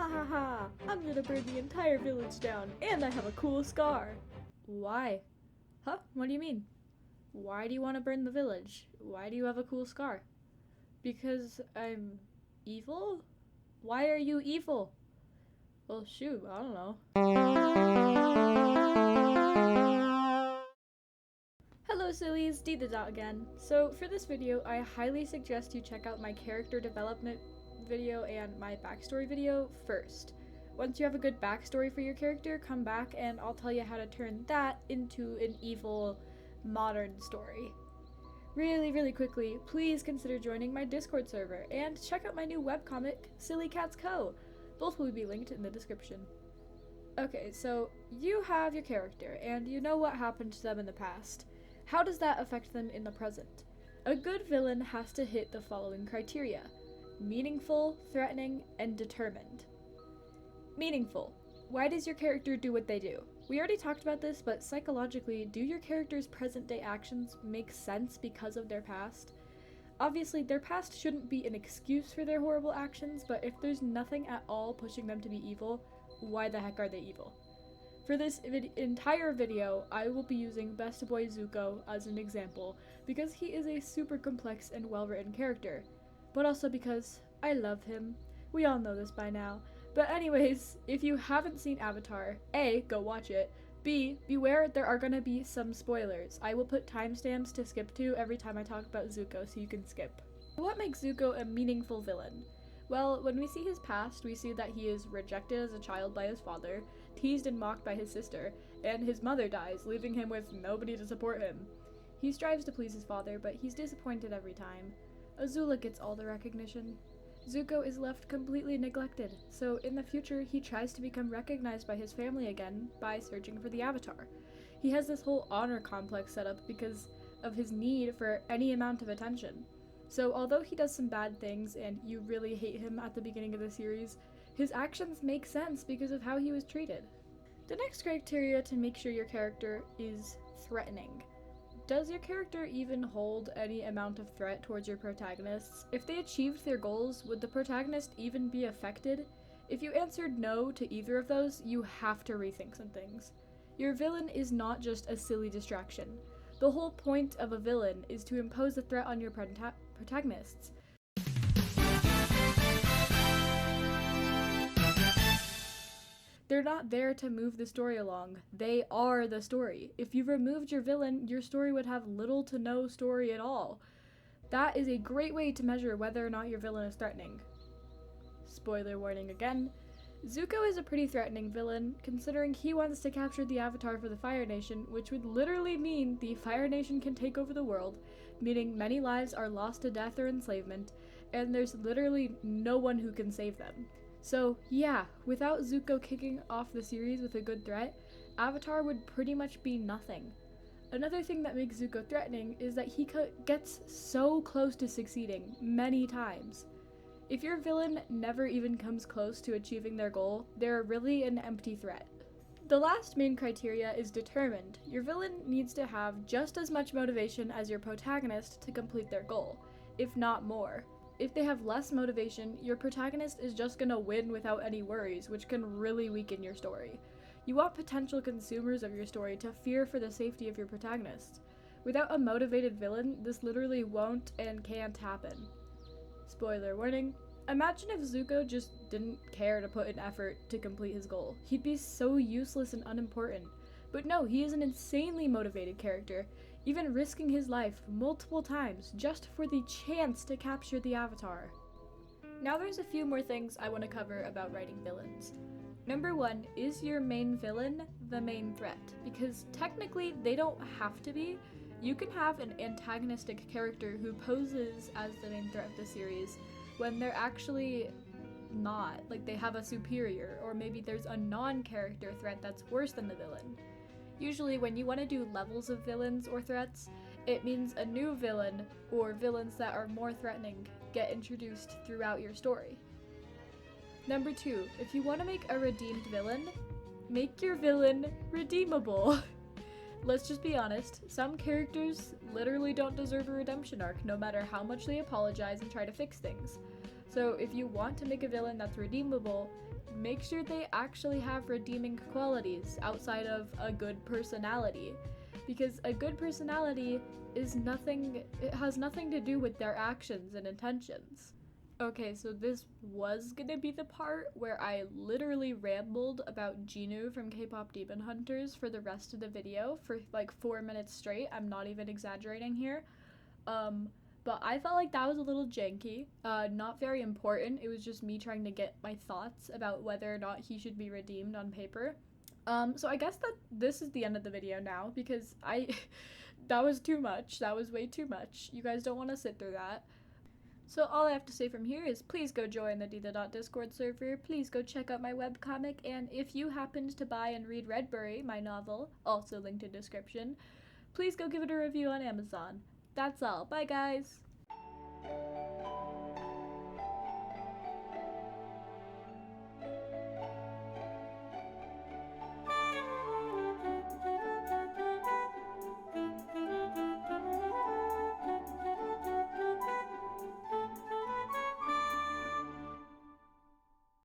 Ha ha ha! I'm gonna burn the entire village down, and I have a cool scar! Why? Huh? What do you mean? Why do you want to burn the village? Why do you have a cool scar? Because I'm evil? Why are you evil? Well, shoot, I don't know. Hello sillies, D the Dot again. So for this video, I highly suggest you check out my character development video and my backstory video first. Once you have a good backstory for your character, come back and I'll tell you how to turn that into an evil, modern story. Really quickly, please consider joining my Discord server and check out my new webcomic, Silly Cats Co. Both will be linked in the description. Okay, so you have your character and you know what happened to them in the past. How does that affect them in the present? A good villain has to hit the following criteria: meaningful, threatening, and determined. Meaningful. Why does your character do what they do? We already talked about this, but psychologically, do your character's present-day actions make sense because of their past? Obviously, their past shouldn't be an excuse for their horrible actions, but if there's nothing at all pushing them to be evil, why the heck are they evil? For this entire video, I will be using Best Boy Zuko as an example, because he is a super complex and well-written character, but also because I love him. We all know this by now. But anyways, if you haven't seen Avatar, A, go watch it, B, beware there are gonna be some spoilers. I will put timestamps to skip to every time I talk about Zuko so you can skip. What makes Zuko a meaningful villain? Well, when we see his past, we see that he is rejected as a child by his father, teased and mocked by his sister, and his mother dies, leaving him with nobody to support him. He strives to please his father, but he's disappointed every time. Azula gets all the recognition. Zuko is left completely neglected, so in the future he tries to become recognized by his family again by searching for the Avatar. He has this whole honor complex set up because of his need for any amount of attention. So although he does some bad things and you really hate him at the beginning of the series, his actions make sense because of how he was treated. The next criteria to make sure your character is threatening. Does your character even hold any amount of threat towards your protagonists? If they achieved their goals, would the protagonist even be affected? If you answered no to either of those, you have to rethink some things. Your villain is not just a silly distraction. The whole point of a villain is to impose a threat on your protagonists. They're not there to move the story along. They are the story. If you removed your villain, your story would have little to no story at all. That is a great way to measure whether or not your villain is threatening. Spoiler warning again. Zuko is a pretty threatening villain, considering he wants to capture the Avatar for the Fire Nation, which would literally mean the Fire Nation can take over the world, meaning many lives are lost to death or enslavement, and there's literally no one who can save them. So yeah, without Zuko kicking off the series with a good threat, Avatar would pretty much be nothing. Another thing that makes Zuko threatening is that he gets so close to succeeding many times. If your villain never even comes close to achieving their goal, they're really an empty threat. The last main criteria is determined. Your villain needs to have just as much motivation as your protagonist to complete their goal, if not more. If they have less motivation, your protagonist is just gonna win without any worries, which can really weaken your story. You want potential consumers of your story to fear for the safety of your protagonist. Without a motivated villain, this literally won't and can't happen. Spoiler warning. Imagine if Zuko just didn't care to put an effort to complete his goal. He'd be so useless and unimportant. But no, he is an insanely motivated character, even risking his life multiple times just for the chance to capture the Avatar. Now there's a few more things I want to cover about writing villains. Number 1, is your main villain the main threat? Because technically they don't have to be. You can have an antagonistic character who poses as the main threat of the series when they're actually not. Like they have a superior, or maybe there's a non-character threat that's worse than the villain. Usually when you want to do levels of villains or threats, it means a new villain or villains that are more threatening get introduced throughout your story. Number 2, if you want to make a redeemed villain, make your villain redeemable. Let's just be honest, some characters literally don't deserve a redemption arc no matter how much they apologize and try to fix things. So if you want to make a villain that's redeemable, make sure they actually have redeeming qualities outside of a good personality. Because a good personality is nothing, it has nothing to do with their actions and intentions. Okay, so this was gonna be the part where I literally rambled about Ginu from K-pop Demon Hunters for the rest of the video for like 4 minutes straight. I'm not even exaggerating here. But I felt like that was a little janky, not very important. It was just me trying to get my thoughts about whether or not he should be redeemed on paper. So I guess that this is the end of the video now, because that was too much. That was way too much. You guys don't want to sit through that. So all I have to say from here is please go join the Discord server, please go check out my webcomic, and if you happened to buy and read Redbury, my novel, also linked in description, please go give it a review on Amazon. That's all. Bye, guys!